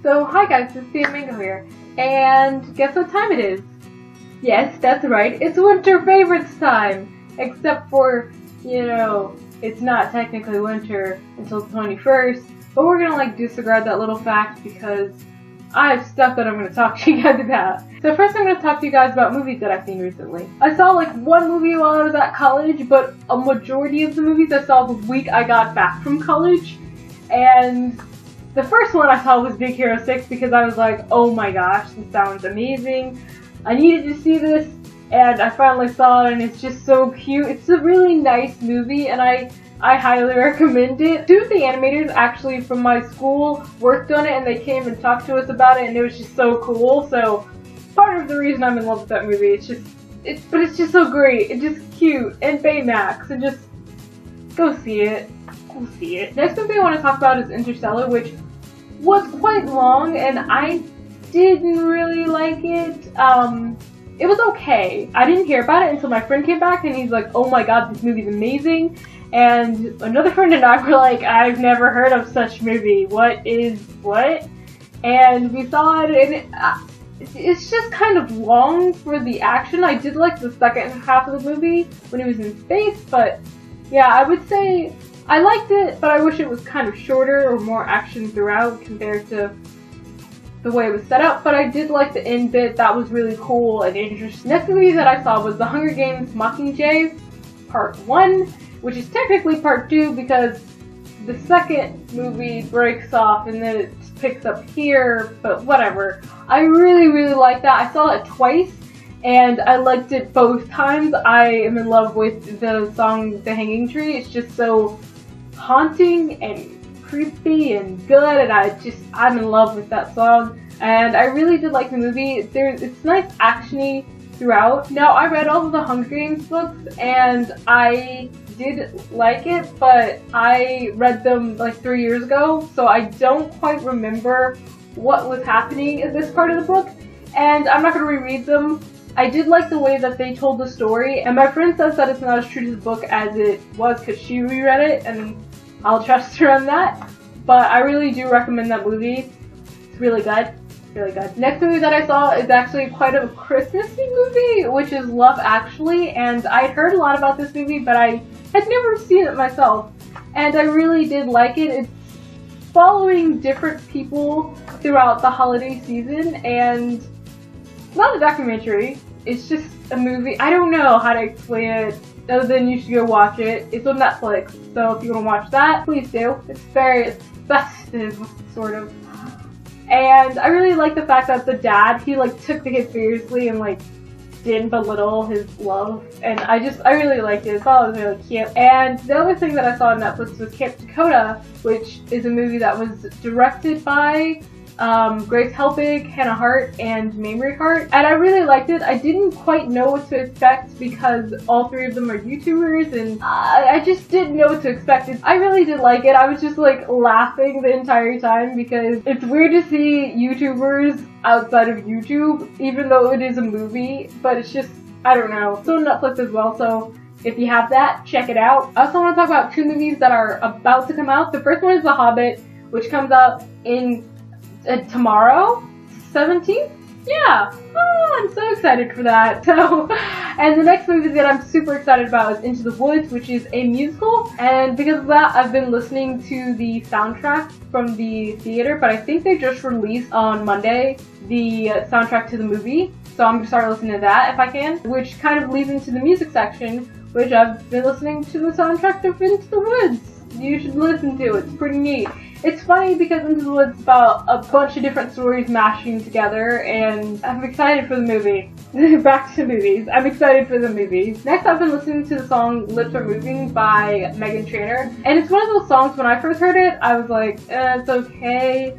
So hi guys, it's TheOHMANGO here, and guess what time it is? Yes, that's right, it's winter favorites time! Except for, you know, it's not technically winter until the 21st, but we're gonna disregard that little fact because I have stuff that I'm gonna talk to you guys about. So first I'm gonna talk to you guys about movies that I've seen recently. I saw one movie while I was at college, but a majority of the movies I saw the week I got back from college, and the first one I saw was Big Hero 6 because I was like, oh my gosh, this sounds amazing. I needed to see this, and I finally saw it, and it's just so cute. It's a really nice movie, and I highly recommend it. Two of the animators actually from my school worked on it, and they came and talked to us about it, and it was just so cool. So part of the reason I'm in love with that movie, it's just so great. It's just cute, and Baymax, and just go see it. Go see it. Next movie I want to talk about is Interstellar, which was quite long, and I didn't really like it. It was okay. I didn't hear about it until my friend came back, and he's like, oh my god, this movie's amazing. And another friend and I were like, I've never heard of such movie. What? And we saw it, and it's just kind of long for the action. I did like the second half of the movie when he was in space, but yeah, I would say I liked it, but I wish it was kind of shorter or more action throughout compared to the way it was set up. But I did like the end bit. That was really cool and interesting. Next movie that I saw was The Hunger Games Mockingjay Part 1, which is technically Part 2 because the second movie breaks off and then it picks up here, but whatever. I really liked that. I saw it twice, and I liked it both times. I am in love with the song The Hanging Tree. It's just so haunting and creepy and good, and I'm in love with that song. And I really did like the movie. It's nice actiony throughout. Now, I read all of the Hunger Games books, and I did like it, but I read them 3 years ago, so I don't quite remember what was happening in this part of the book, and I'm not going to reread them. I did like the way that they told the story, and my friend says that it's not as true to the book as it was because she reread it, and I'll trust her on that. But I really do recommend that movie. It's really good. Really good. Next movie that I saw is actually quite a Christmassy movie, which is Love Actually, and I'd heard a lot about this movie, but I had never seen it myself, and I really did like it. It's following different people throughout the holiday season, and it's not a documentary, it's just a movie. I don't know how to explain it other than you should go watch it. It's on Netflix, so if you want to watch that, please do. It's very festive, sort of. And I really like the fact that the dad, he took the kid seriously and didn't belittle his love, and I really liked it. I thought it was really cute. And the other thing that I saw on Netflix was Camp Dakota, which is a movie that was directed by Grace Helbig, Hannah Hart, and Mamrie Hart, and I really liked it. I didn't quite know what to expect because all three of them are YouTubers, and I just didn't know what to expect. I really did like it. I was just laughing the entire time because it's weird to see YouTubers outside of YouTube, even though it is a movie, but it's just, I don't know. It's on Netflix as well, so if you have that, check it out. I also want to talk about two movies that are about to come out. The first one is The Hobbit, which comes out in tomorrow, 17th? Yeah! Oh, I'm so excited for that. So, and the next movie that I'm super excited about is Into the Woods, which is a musical, and because of that, I've been listening to the soundtrack from the theater, but I think they just released on Monday the soundtrack to the movie, so I'm gonna start listening to that if I can, which kind of leads into the music section, which I've been listening to the soundtrack of Into the Woods. You should listen to it, it's pretty neat. It's funny because Into the Woods is about a bunch of different stories mashing together, and I'm excited for the movie. Back to movies. I'm excited for the movie. Next, I've been listening to the song Lips Are Moving by Meghan Trainor, and it's one of those songs, when I first heard it, I was like, it's okay,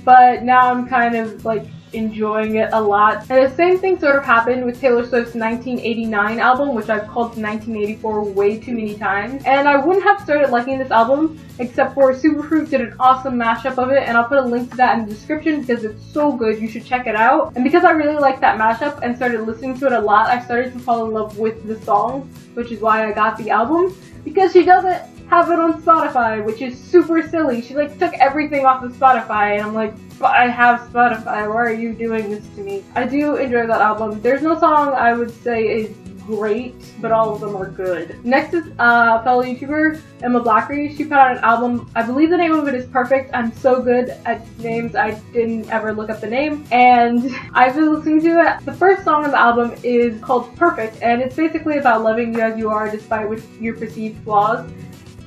but now I'm kind of enjoying it a lot. And the same thing sort of happened with Taylor Swift's 1989 album, which I've called 1984 way too many times. And I wouldn't have started liking this album except for Superfruit did an awesome mashup of it, and I'll put a link to that in the description because it's so good. You should check it out. And because I really liked that mashup and started listening to it a lot, I started to fall in love with the song, which is why I got the album, because she does it have it on Spotify, which is super silly. She like took everything off of Spotify, and I'm like, but I have Spotify, why are you doing this to me? I do enjoy that album. There's no song I would say is great, but all of them are good. Next is fellow YouTuber Emma Blackery. She put out an album. I believe the name of it is Perfect. I'm so good at names, I didn't ever look up the name, and I've been listening to it. The first song on the album is called Perfect, and it's basically about loving you as you are despite your perceived flaws,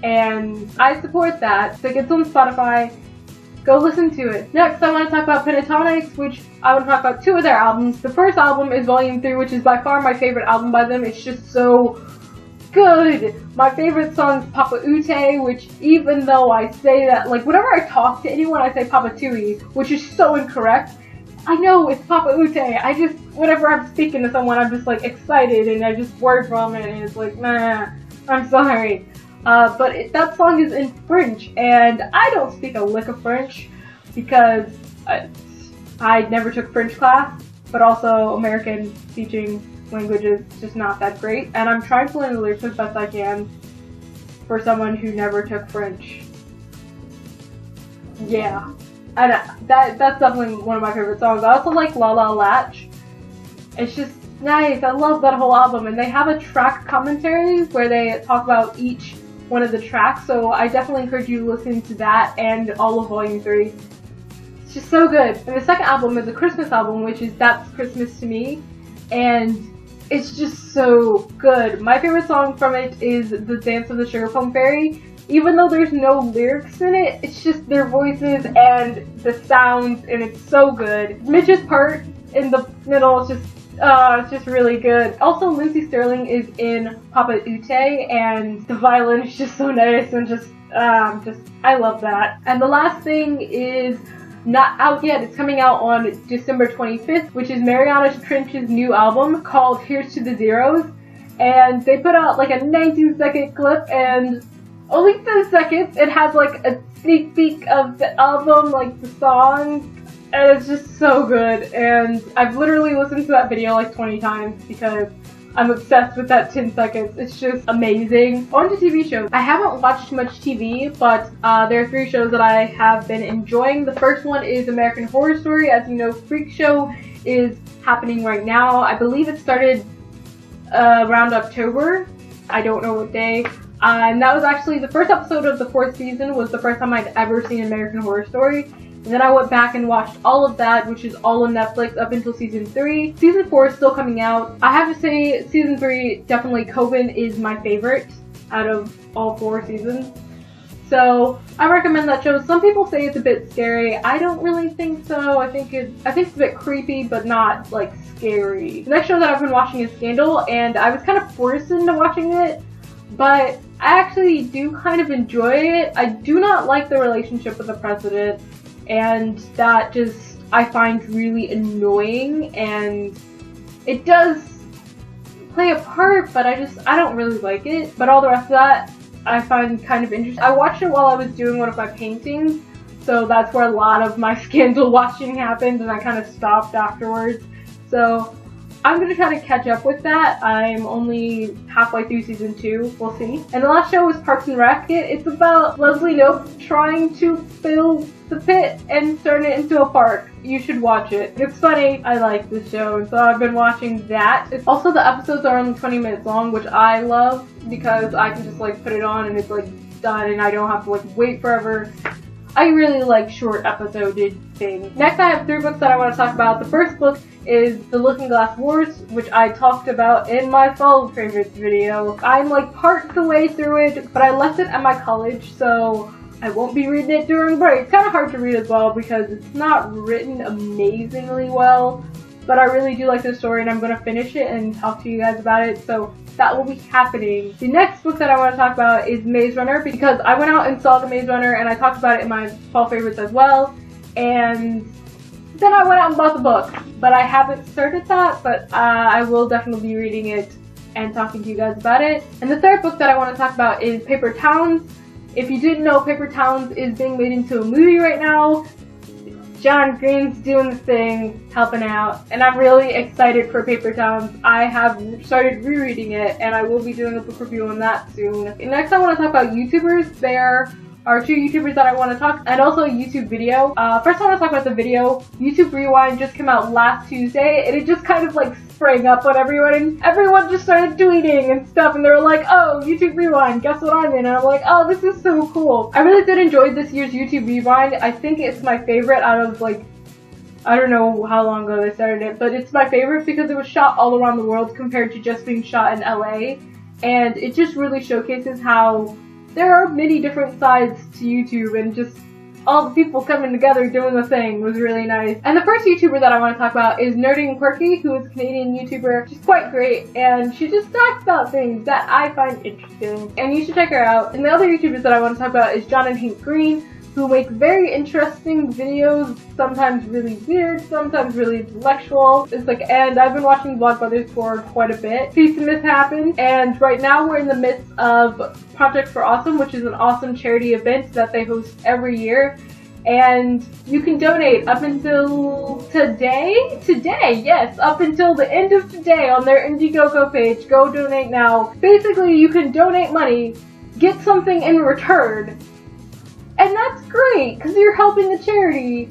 and I support that. So it's on Spotify. Go listen to it. Next, I want to talk about Pentatonics, which I want to talk about 2 of their albums. The first album is Volume 3, which is by far my favorite album by them. It's just so good. My favorite song is Papa Ute, which even though I say that, like, whenever I talk to anyone, I say Papa Tui, which is so incorrect. I know it's Papa Ute. I just, whenever I'm speaking to someone, I'm just, like, excited, and I just word vomit, and it's like, nah, I'm sorry. But that song is in French, and I don't speak a lick of French because I never took French class, but also American teaching language is just not that great, and I'm trying to learn the lyrics as best I can for someone who never took French. Yeah, and that's definitely one of my favorite songs. I also like La La Latch. It's just nice. I love that whole album, and they have a track commentary where they talk about each one of the tracks, so I definitely encourage you to listen to that and all of Volume 3. It's just so good. And the second album is a Christmas album, which is That's Christmas to Me, and it's just so good. My favorite song from it is The Dance of the Sugar Plum Fairy. Even though there's no lyrics in it, it's just their voices and the sounds, and it's so good. Mitch's part in the middle is just it's just really good. Also, Lindsay Sterling is in Papa Ute, and the violin is just so nice, and I love that. And the last thing is not out yet. It's coming out on December 25th, which is Mariana Trench's new album called Here's to the Zeros. And they put out like a 19-second clip, and only 10 seconds. It has like a sneak peek of the album, like the songs. And it's just so good, and I've literally listened to that video like 20 times because I'm obsessed with that 10 seconds. It's just amazing. On to TV shows. I haven't watched much TV, but there are 3 shows that I have been enjoying. The first one is American Horror Story. As you know, Freak Show is happening right now. I believe it started around October. I don't know what day. And that was actually the first episode of the 4th season was the first time I'd ever seen American Horror Story. And then I went back and watched all of that, which is all on Netflix up until season 3. Season 4 is still coming out. I have to say, season 3, definitely Coven is my favorite out of all 4 seasons. So I recommend that show. Some people say it's a bit scary. I don't really think so. I think it's a bit creepy, but not like scary. The next show that I've been watching is Scandal, and I was kind of forced into watching it, but I actually do kind of enjoy it. I do not like the relationship with the president, and that just I find really annoying, and it does play a part, but I don't really like it. But all the rest of that I find kind of interesting. I watched it while I was doing one of my paintings, so that's where a lot of my Scandal watching happened, and I kind of stopped afterwards. So I'm going to try to catch up with that. I'm only halfway through season 2. We'll see. And the last show was Parks and Rec. It's about Leslie Knope trying to fill the pit and turn it into a park. You should watch it. It's funny. I like this show, and so I've been watching that. Also, the episodes are only 20 minutes long, which I love because I can just like put it on and it's like done, and I don't have to like wait forever. I really like short episoded things. Next, I have 3 books that I want to talk about. The first book is The Looking Glass Wars, which I talked about in my fall favorites video. I'm like part the way through it, but I left it at my college, so I won't be reading it during break. It's kind of hard to read as well because it's not written amazingly well, but I really do like the story, and I'm going to finish it and talk to you guys about it, so that will be happening. The next book that I want to talk about is Maze Runner, because I went out and saw The Maze Runner, and I talked about it in my fall favorites as well, and then I went out and bought the book, but I haven't started that, but I will definitely be reading it and talking to you guys about it. And the third book that I want to talk about is Paper Towns. If you didn't know, Paper Towns is being made into a movie right now. John Green's doing the thing, helping out, and I'm really excited for Paper Towns. I have started rereading it, and I will be doing a book review on that soon. Next, I want to talk about YouTubers. There are 2 YouTubers that I want to talk, and also a YouTube video. First I want to talk about the video. YouTube Rewind just came out last Tuesday, and it just kind of like sprang up on everyone, and everyone just started tweeting and stuff, and they were like, oh, YouTube Rewind, guess what I'm in? And I'm like, oh, this is so cool. I really did enjoy this year's YouTube Rewind. I think it's my favorite out of like, I don't know how long ago they started it, but it's my favorite because it was shot all around the world compared to just being shot in LA, and it just really showcases how there are many different sides to YouTube, and just all the people coming together doing the thing was really nice. And the first YouTuber that I want to talk about is Nerdy and Quirky, who is a Canadian YouTuber. She's quite great, and she just talks about things that I find interesting, and you should check her out. And the other YouTubers that I want to talk about is John and Hank Green, who make very interesting videos, sometimes really weird, sometimes really intellectual. It's like, and I've been watching Vlogbrothers for quite a bit. Peace and Myth happened, and right now we're in the midst of Project for Awesome, which is an awesome charity event that they host every year. And you can donate up until today, yes, up until the end of today on their Indiegogo page. Go donate now. Basically, you can donate money, get something in return, and that's great, because you're helping a charity,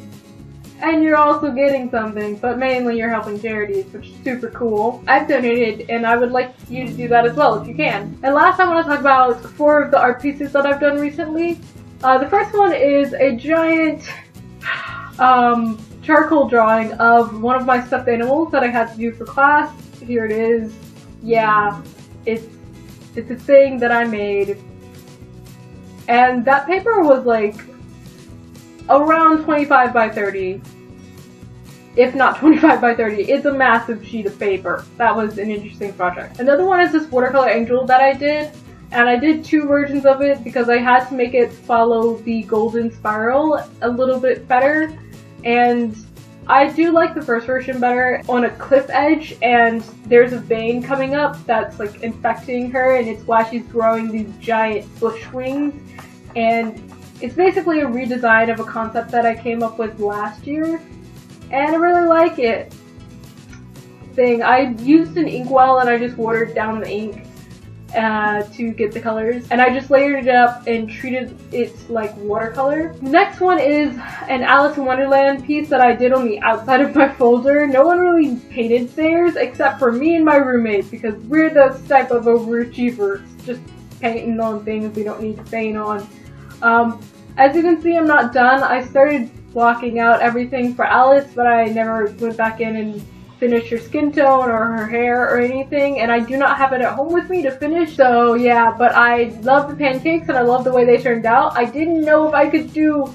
and you're also getting something, but mainly you're helping charities, which is super cool. I've donated, and I would like you to do that as well, if you can. And last, I want to talk about 4 of the art pieces that I've done recently. The first one is a giant charcoal drawing of one of my stuffed animals that I had to do for class. Here it is. Yeah, it's a thing that I made. And that paper was like around 25 by 30, if not 25 by 30. It's a massive sheet of paper. That was an interesting project. Another one is this watercolor angel that I did, and I did 2 versions of it because I had to make it follow the golden spiral a little bit better, and I do like the first version better. On a cliff edge, and there's a vein coming up that's like infecting her, and it's why she's growing these giant bush wings. And it's basically a redesign of a concept that I came up with last year, and I really like it. I used an inkwell, and I just watered down the ink to get the colors, and I just layered it up and treated it like watercolor. Next one is an Alice in Wonderland piece that I did on the outside of my folder. No one really painted theirs except for me and my roommate, because we're those type of overachievers, just painting on things we don't need to paint on. As you can see, I'm not done. I started blocking out everything for Alice, but I never went back in and finished her skin tone or her hair or anything, and I do not have it at home with me to finish, so yeah, but I love the pancakes and I love the way they turned out. I didn't know if I could do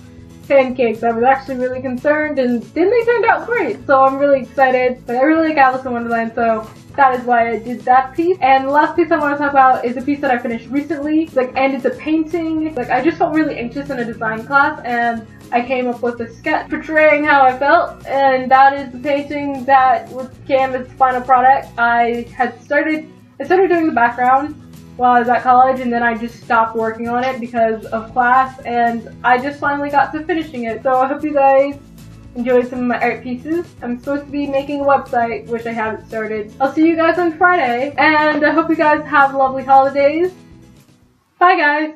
pancakes. I was actually really concerned, and then they turned out great, so I'm really excited. But I really like Alice in Wonderland, so that is why I did that piece. And the last piece I want to talk about is a piece that I finished recently. And it's a painting. I just felt really anxious in a design class, and I came up with a sketch portraying how I felt, and that is the painting that became its final product. I started doing the background while I was at college, and then I just stopped working on it because of class, and I just finally got to finishing it. So I hope you guys enjoyed some of my art pieces. I'm supposed to be making a website, which I haven't started. I'll see you guys on Friday, and I hope you guys have lovely holidays. Bye guys!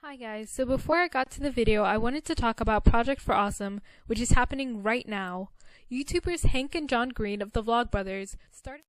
Hi guys, so before I got to the video, I wanted to talk about Project for Awesome, which is happening right now. YouTubers Hank and John Green of the Vlogbrothers started